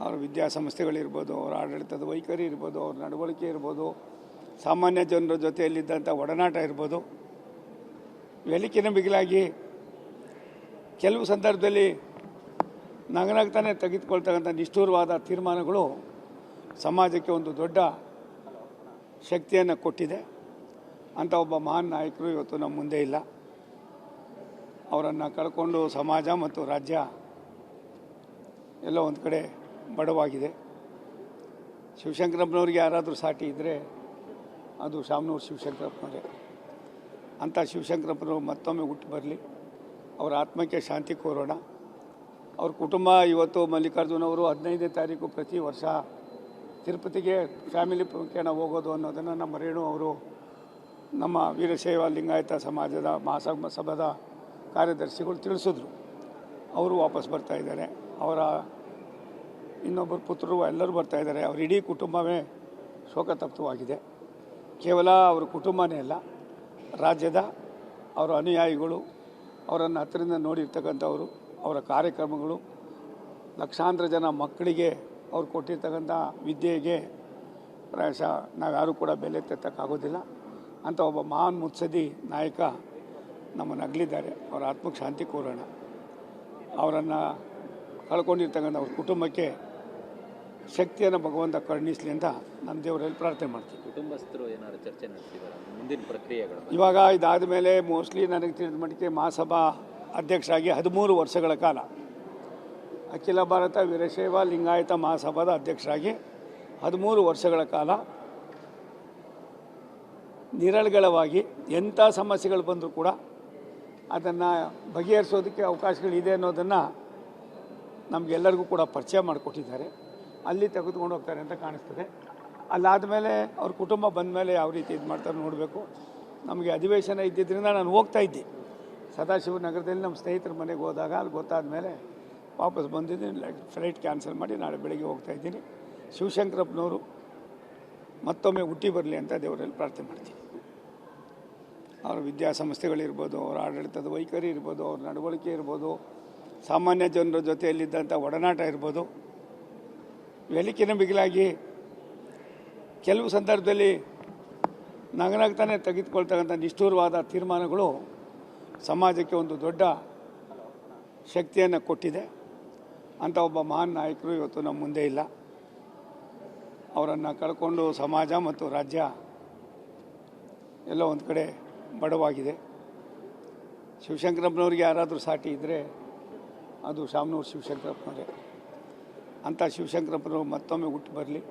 ಅವರ ವಿದ್ಯಾಸಂಸ್ಥೆಗಳಿರ್ಬೋದು, ಅವರ ಆಡಳಿತದ ವೈಖರಿ ಇರ್ಬೋದು, ಅವ್ರ ನಡವಳಿಕೆ ಇರ್ಬೋದು, ಸಾಮಾನ್ಯ ಜನರ ಜೊತೆಯಲ್ಲಿದ್ದಂಥ ಒಡನಾಟ ಇರ್ಬೋದು. ವೆಲಿಕಿನ ಬಿಗಿಲಾಗಿ ಕೆಲವು ಸಂದರ್ಭದಲ್ಲಿ ನಗನಾಗ್ತಾನೆ ತೆಗೆದುಕೊಳ್ತಕ್ಕಂಥ ನಿಷ್ಠುರವಾದ ತೀರ್ಮಾನಗಳು ಸಮಾಜಕ್ಕೆ ಒಂದು ದೊಡ್ಡ ಶಕ್ತಿಯನ್ನು ಕೊಟ್ಟಿದೆ. ಅಂಥ ಒಬ್ಬ ಮಹಾನ್ ನಾಯಕರು ಇವತ್ತು ನಮ್ಮ ಮುಂದೆ ಇಲ್ಲ. ಅವರನ್ನು ಕಳ್ಕೊಂಡು ಸಮಾಜ ಮತ್ತು ರಾಜ್ಯ ಎಲ್ಲೋ ಒಂದು ಕಡೆ ಬಡವಾಗಿದೆ. ಶಿವಶಂಕರಪ್ಪನವ್ರಿಗೆ ಯಾರಾದರೂ ಸಾಟಿ ಇದ್ದರೆ ಅದು ಶಾಮನೂರು ಶಿವಶಂಕರಪ್ಪನವರೇ. ಅಂಥ ಶಿವಶಂಕರಪ್ಪನವರು ಮತ್ತೊಮ್ಮೆ ಹುಟ್ಟು ಬರಲಿ, ಅವರ ಆತ್ಮಕ್ಕೆ ಶಾಂತಿ ಕೋರೋಣ. ಅವ್ರ ಕುಟುಂಬ ಇವತ್ತು ಮಲ್ಲಿಕಾರ್ಜುನ್ ಅವರು 15ನೇ ತಾರೀಕು ಪ್ರತಿ ವರ್ಷ ತಿರುಪತಿಗೆ ಫ್ಯಾಮಿಲಿ ಪ್ರಮುಖೇನ ಹೋಗೋದು ಅನ್ನೋದನ್ನು ನಮ್ಮ ರೇಣು ಅವರು ನಮ್ಮ ವೀರಶೈವ ಲಿಂಗಾಯತ ಸಮಾಜದ ಮಹಾಸಭಾದ ಕಾರ್ಯದರ್ಶಿಗಳು ತಿಳಿಸಿದ್ರು. ಅವರು ವಾಪಸ್ ಬರ್ತಾಯಿದ್ದಾರೆ. ಅವರ ಇನ್ನೊಬ್ಬರು ಪುತ್ರರು ಎಲ್ಲರೂ ಬರ್ತಾಯಿದ್ದಾರೆ. ಅವ್ರ ಇಡೀ ಕುಟುಂಬವೇ ಶೋಕತಪ್ತವಾಗಿದೆ. ಕೇವಲ ಅವರ ಕುಟುಂಬನೇ ಅಲ್ಲ, ರಾಜ್ಯದ ಅವರ ಅನುಯಾಯಿಗಳು, ಅವರನ್ನು ಹತ್ತಿರದಿಂದ ನೋಡಿರ್ತಕ್ಕಂಥವರು, ಅವರ ಕಾರ್ಯಕ್ರಮಗಳು, ಲಕ್ಷಾಂತರ ಜನ ಮಕ್ಕಳಿಗೆ ಅವ್ರು ಕೊಟ್ಟಿರ್ತಕ್ಕಂಥ ವಿದ್ಯೆಗೆ ಪ್ರಾಯಶಃ ನಾವ್ಯಾರೂ ಕೂಡ ಬೆಲೆ ತೆತ್ತಕ್ಕಾಗೋದಿಲ್ಲ. ಅಂಥ ಒಬ್ಬ ಮಹಾನ್ ಮುತ್ಸದಿ ನಾಯಕ ನಮ್ಮನ್ನು ಅಗಲಿದ್ದಾರೆ. ಅವರ ಆತ್ಮಕ್ಕೆ ಶಾಂತಿ ಕೋರೋಣ. ಅವರನ್ನು ಕಳ್ಕೊಂಡಿರ್ತಕ್ಕಂಥ ಅವ್ರ ಕುಟುಂಬಕ್ಕೆ ಶಕ್ತಿಯನ್ನು ಭಗವಂತ ಕರುಣಿಸಲಿ ಅಂತ ನಮ್ಮ ದೇವರಲ್ಲಿ ಪ್ರಾರ್ಥನೆ ಮಾಡ್ತೀವಿ. ಕುಟುಂಬಸ್ಥರು ಏನಾದರೂ ಚರ್ಚೆ ನಡೆಸಿದ್ದಾರೆ ಮುಂದಿನ ಪ್ರಕ್ರಿಯೆಗಳು? ಇವಾಗ ಇದಾದ ಮೇಲೆ ಮೋಸ್ಟ್ಲಿ ನನಗೆ ತಿಳಿದ ಮಟ್ಟಿಗೆ ಮಹಾಸಭಾ ಅಧ್ಯಕ್ಷರಾಗಿ 13 ವರ್ಷಗಳ ಕಾಲ, ಅಖಿಲ ಭಾರತ ವೀರಶೈವ ಲಿಂಗಾಯತ ಮಹಾಸಭಾದ ಅಧ್ಯಕ್ಷರಾಗಿ 13 ವರ್ಷಗಳ ಕಾಲ ನಿರಳಗಳವಾಗಿ ಎಂಥ ಸಮಸ್ಯೆಗಳು ಬಂದರೂ ಕೂಡ ಅದನ್ನು ಬಗೆಹರಿಸೋದಕ್ಕೆ ಅವಕಾಶಗಳಿದೆ ಅನ್ನೋದನ್ನು ನಮಗೆಲ್ಲರಿಗೂ ಕೂಡ ಪರಿಚಯ ಮಾಡಿಕೊಟ್ಟಿದ್ದಾರೆ. ಅಲ್ಲಿ ತೆಗೆದುಕೊಂಡು ಹೋಗ್ತಾರೆ ಅಂತ ಕಾಣಿಸ್ತದೆ. ಅಲ್ಲಾದ ಮೇಲೆ ಅವ್ರ ಕುಟುಂಬ ಬಂದ ಮೇಲೆ ಯಾವ ರೀತಿ ಇದು ಮಾಡ್ತಾರೆ ನೋಡಬೇಕು. ನಮಗೆ ಅಧಿವೇಶನ ಇದ್ದಿದ್ದರಿಂದ ನಾನು ಹೋಗ್ತಾ ಇದ್ದೆ ಸದಾಶಿವನಗರದಲ್ಲಿ ನಮ್ಮ ಸ್ನೇಹಿತರ ಮನೆಗೆ ಹೋದಾಗ. ಅಲ್ಲಿ ಗೊತ್ತಾದ ಮೇಲೆ ವಾಪಸ್ ಬಂದಿದ್ದೀನಿ. ಫ್ಲೈಟ್ ಕ್ಯಾನ್ಸಲ್ ಮಾಡಿ ನಾಳೆ ಬೆಳಗ್ಗೆ ಹೋಗ್ತಾ ಇದ್ದೀನಿ. ಶಿವಶಂಕರಪ್ಪನವರು ಮತ್ತೊಮ್ಮೆ ಹುಟ್ಟಿ ಬರಲಿ ಅಂತ ದೇವರಲ್ಲಿ ಪ್ರಾರ್ಥನೆ ಮಾಡ್ತೀನಿ. ಅವರ ವಿದ್ಯಾಸಂಸ್ಥೆಗಳಿರ್ಬೋದು, ಅವರ ಆಡಳಿತದ ವೈಖರಿ ಇರ್ಬೋದು, ಅವ್ರ ನಡವಳಿಕೆ ಇರ್ಬೋದು, ಸಾಮಾನ್ಯ ಜನರ ಜೊತೆಯಲ್ಲಿದ್ದಂಥ ಒಡನಾಟ ಇರ್ಬೋದು. ವೆಲಿಕಿನ ಬಿಗಿಲಾಗಿ ಕೆಲವು ಸಂದರ್ಭದಲ್ಲಿ ನಗನಾಗ್ತಾನೆ ತೆಗೆದುಕೊಳ್ತಕ್ಕಂಥ ನಿಷ್ಠುರವಾದ ತೀರ್ಮಾನಗಳು ಸಮಾಜಕ್ಕೆ ಒಂದು ದೊಡ್ಡ ಶಕ್ತಿಯನ್ನು ಕೊಟ್ಟಿದೆ. ಅಂಥ ಒಬ್ಬ ಮಹಾನ್ ನಾಯಕರು ಇವತ್ತು ನಮ್ಮ ಮುಂದೆ ಇಲ್ಲ. ಅವರನ್ನು ಕಳ್ಕೊಂಡು ಸಮಾಜ ಮತ್ತು ರಾಜ್ಯ ಎಲ್ಲೋ ಒಂದು ಕಡೆ ಬಡವಾಗಿದೆ. ಶಿವಶಂಕರಪ್ಪನವ್ರಿಗೆ ಯಾರಾದರೂ ಸಾಟಿ ಇದ್ದರೆ ಅದು ಶಾಮನೂರು ಶಿವಶಂಕರಪ್ಪನವರೇ. ಅಂಥ ಶಿವಶಂಕರಪ್ಪನವರು ಮತ್ತೊಮ್ಮೆ ಹುಟ್ಟು ಬರಲಿ.